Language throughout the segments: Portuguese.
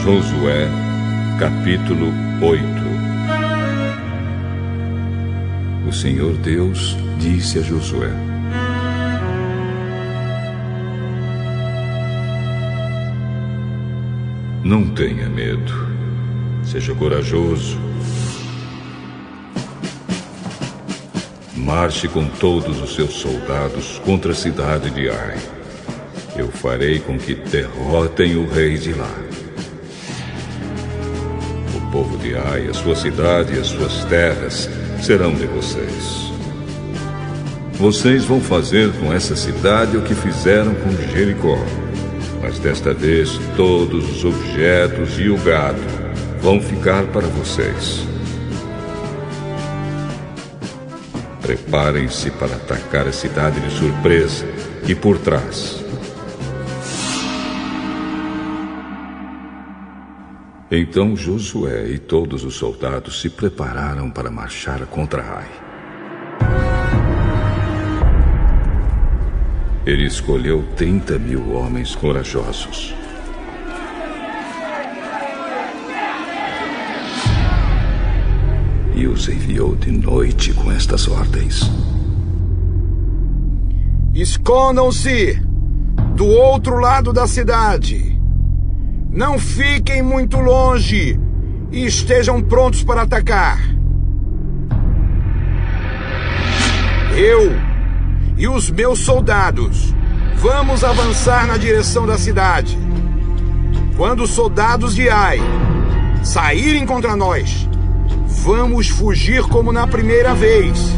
Josué, capítulo 8. O Senhor Deus disse a Josué: não tenha medo, seja corajoso. Marche com todos os seus soldados contra a cidade de Ai. Eu farei com que derrotem o rei de lá. O povo de Ai, a sua cidade e as suas terras serão de vocês. Vocês vão fazer com essa cidade o que fizeram com Jericó. Mas desta vez todos os objetos e o gado vão ficar para vocês. Preparem-se para atacar a cidade de surpresa e por trás. Então Josué e todos os soldados se prepararam para marchar contra Ai. Ele escolheu 30.000 homens corajosos. E os enviou de noite com estas ordens: escondam-se do outro lado da cidade. Não fiquem muito longe e estejam prontos para atacar. Eu e os meus soldados vamos avançar na direção da cidade. Quando os soldados de Ai saírem contra nós, vamos fugir como na primeira vez.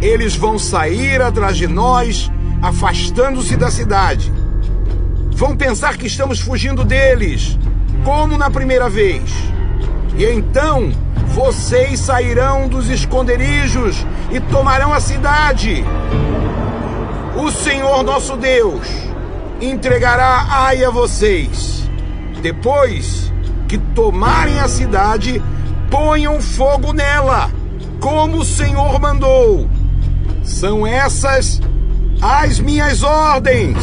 Eles vão sair atrás de nós, afastando-se da cidade. Vão pensar que estamos fugindo deles, como na primeira vez. E então vocês sairão dos esconderijos e tomarão a cidade. O Senhor nosso Deus entregará Ai a vocês. Depois que tomarem a cidade, ponham fogo nela, como o Senhor mandou. São essas as minhas ordens.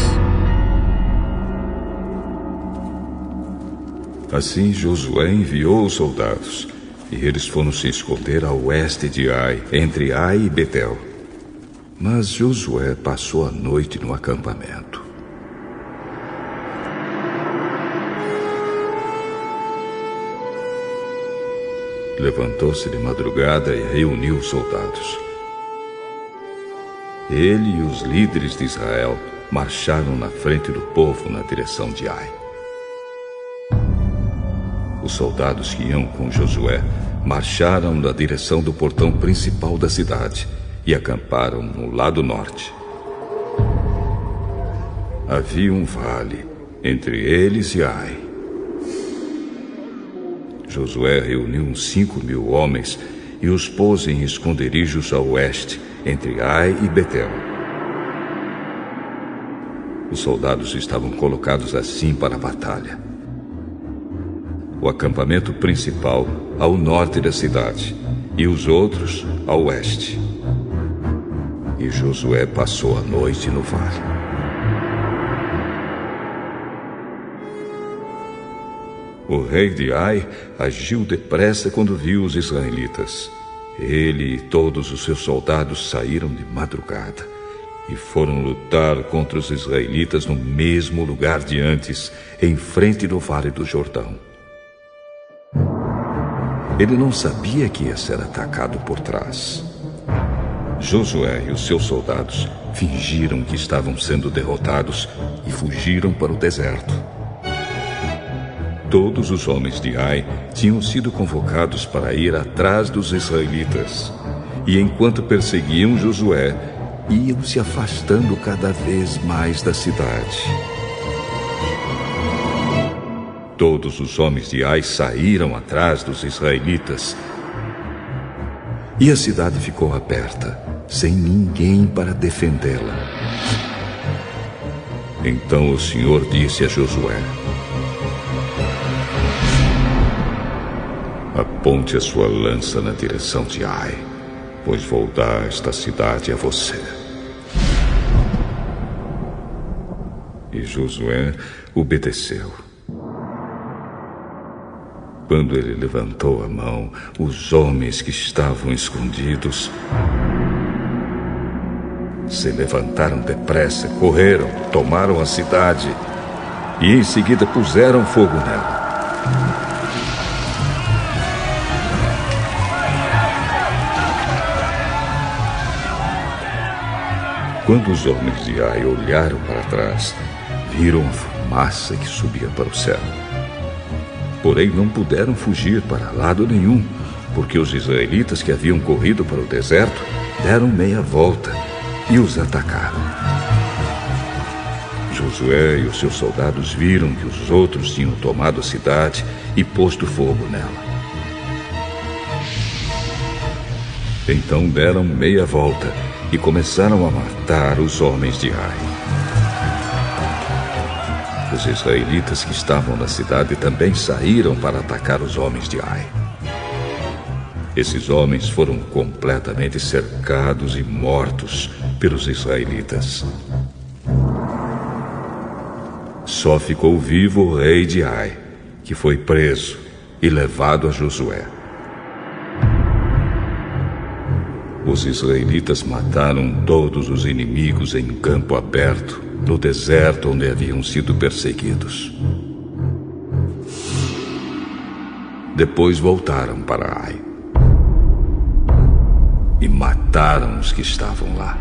Assim Josué enviou os soldados, e eles foram se esconder a oeste de Ai, entre Ai e Betel. Mas Josué passou a noite no acampamento. Levantou-se de madrugada e reuniu os soldados. Ele e os líderes de Israel marcharam na frente do povo na direção de Ai. Os soldados que iam com Josué marcharam na direção do portão principal da cidade e acamparam no lado norte. Havia um vale entre eles e Ai. Josué reuniu uns 5.000 homens e os pôs em esconderijos a oeste, entre Ai e Betel. Os soldados estavam colocados assim para a batalha. O acampamento principal ao norte da cidade e os outros a oeste. E Josué passou a noite no vale. O rei de Ai agiu depressa quando viu os israelitas. Ele e todos os seus soldados saíram de madrugada e foram lutar contra os israelitas no mesmo lugar de antes, em frente do Vale do Jordão. Ele não sabia que ia ser atacado por trás. Josué e os seus soldados fingiram que estavam sendo derrotados e fugiram para o deserto. Todos os homens de Ai tinham sido convocados para ir atrás dos israelitas. E enquanto perseguiam Josué, iam se afastando cada vez mais da cidade. Todos os homens de Ai saíram atrás dos israelitas. E a cidade ficou aberta, sem ninguém para defendê-la. Então o Senhor disse a Josué: aponte a sua lança na direção de Ai, pois vou dar esta cidade a você. E Josué obedeceu. Quando ele levantou a mão, os homens que estavam escondidos se levantaram depressa, correram, tomaram a cidade e em seguida puseram fogo nela. Quando os homens de Ai olharam para trás, viram a fumaça que subia para o céu. Porém, não puderam fugir para lado nenhum, porque os israelitas que haviam corrido para o deserto deram meia volta e os atacaram. Josué e os seus soldados viram que os outros tinham tomado a cidade e posto fogo nela. Então deram meia volta e começaram a matar os homens de Ai. Os israelitas que estavam na cidade também saíram para atacar os homens de Ai. Esses homens foram completamente cercados e mortos pelos israelitas. Só ficou vivo o rei de Ai, que foi preso e levado a Josué. Os israelitas mataram todos os inimigos em campo aberto, no deserto onde haviam sido perseguidos. Depois voltaram para Ai e mataram os que estavam lá.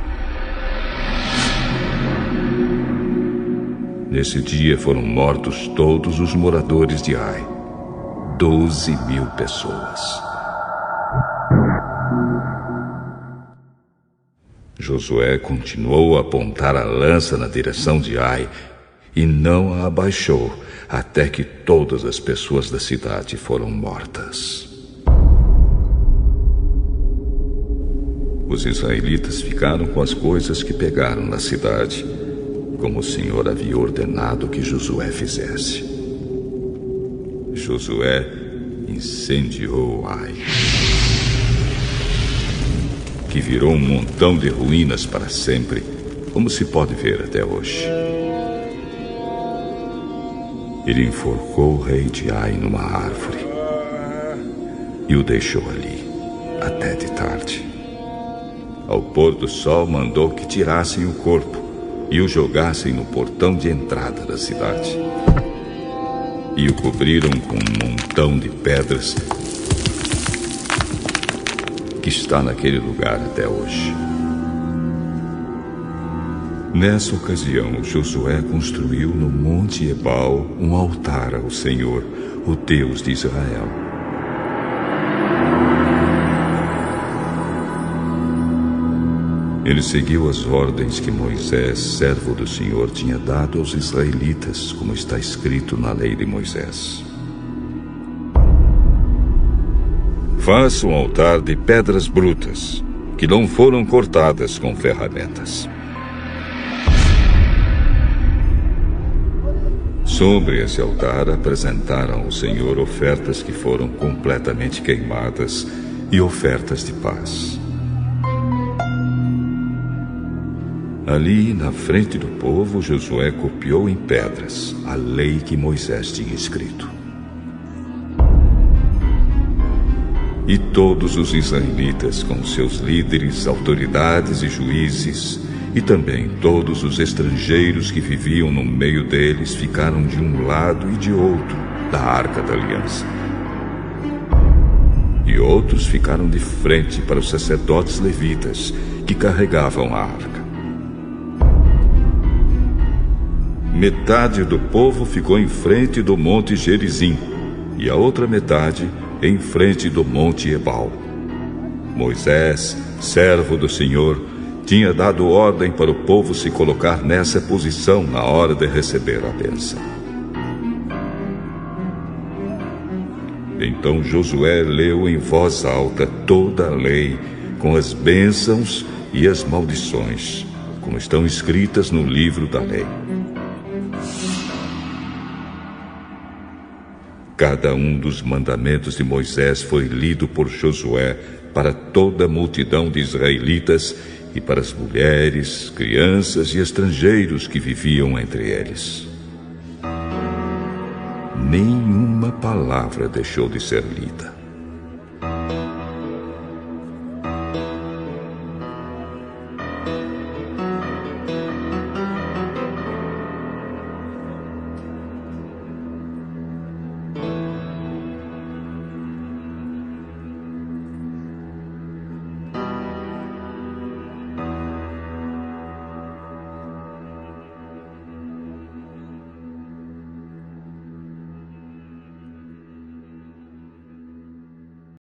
Nesse dia foram mortos todos os moradores de Ai, 12.000 pessoas. Josué continuou a apontar a lança na direção de Ai e não a abaixou até que todas as pessoas da cidade foram mortas. Os israelitas ficaram com as coisas que pegaram na cidade, como o Senhor havia ordenado que Josué fizesse. Josué incendiou Ai, que virou um montão de ruínas para sempre, como se pode ver até hoje. Ele enforcou o rei de Ai numa árvore e o deixou ali até de tarde. Ao pôr do sol, mandou que tirassem o corpo e o jogassem no portão de entrada da cidade. E o cobriram com um montão de pedras que está naquele lugar até hoje. Nessa ocasião, Josué construiu no Monte Ebal um altar ao Senhor, o Deus de Israel. Ele seguiu as ordens que Moisés, servo do Senhor, tinha dado aos israelitas, como está escrito na lei de Moisés. Faça um altar de pedras brutas, que não foram cortadas com ferramentas. Sobre esse altar apresentaram ao Senhor ofertas que foram completamente queimadas e ofertas de paz. Ali, na frente do povo, Josué copiou em pedras a lei que Moisés tinha escrito. E todos os israelitas, com seus líderes, autoridades e juízes, e também todos os estrangeiros que viviam no meio deles, ficaram de um lado e de outro da Arca da Aliança. E outros ficaram de frente para os sacerdotes levitas, que carregavam a arca. Metade do povo ficou em frente do Monte Gerizim, e a outra metade em frente do Monte Ebal. Moisés, servo do Senhor, tinha dado ordem para o povo se colocar nessa posição na hora de receber a bênção. Então Josué leu em voz alta toda a lei, com as bênçãos e as maldições, como estão escritas no livro da lei. Cada um dos mandamentos de Moisés foi lido por Josué para toda a multidão de israelitas e para as mulheres, crianças e estrangeiros que viviam entre eles. Nenhuma nenhuma palavra deixou de ser lida.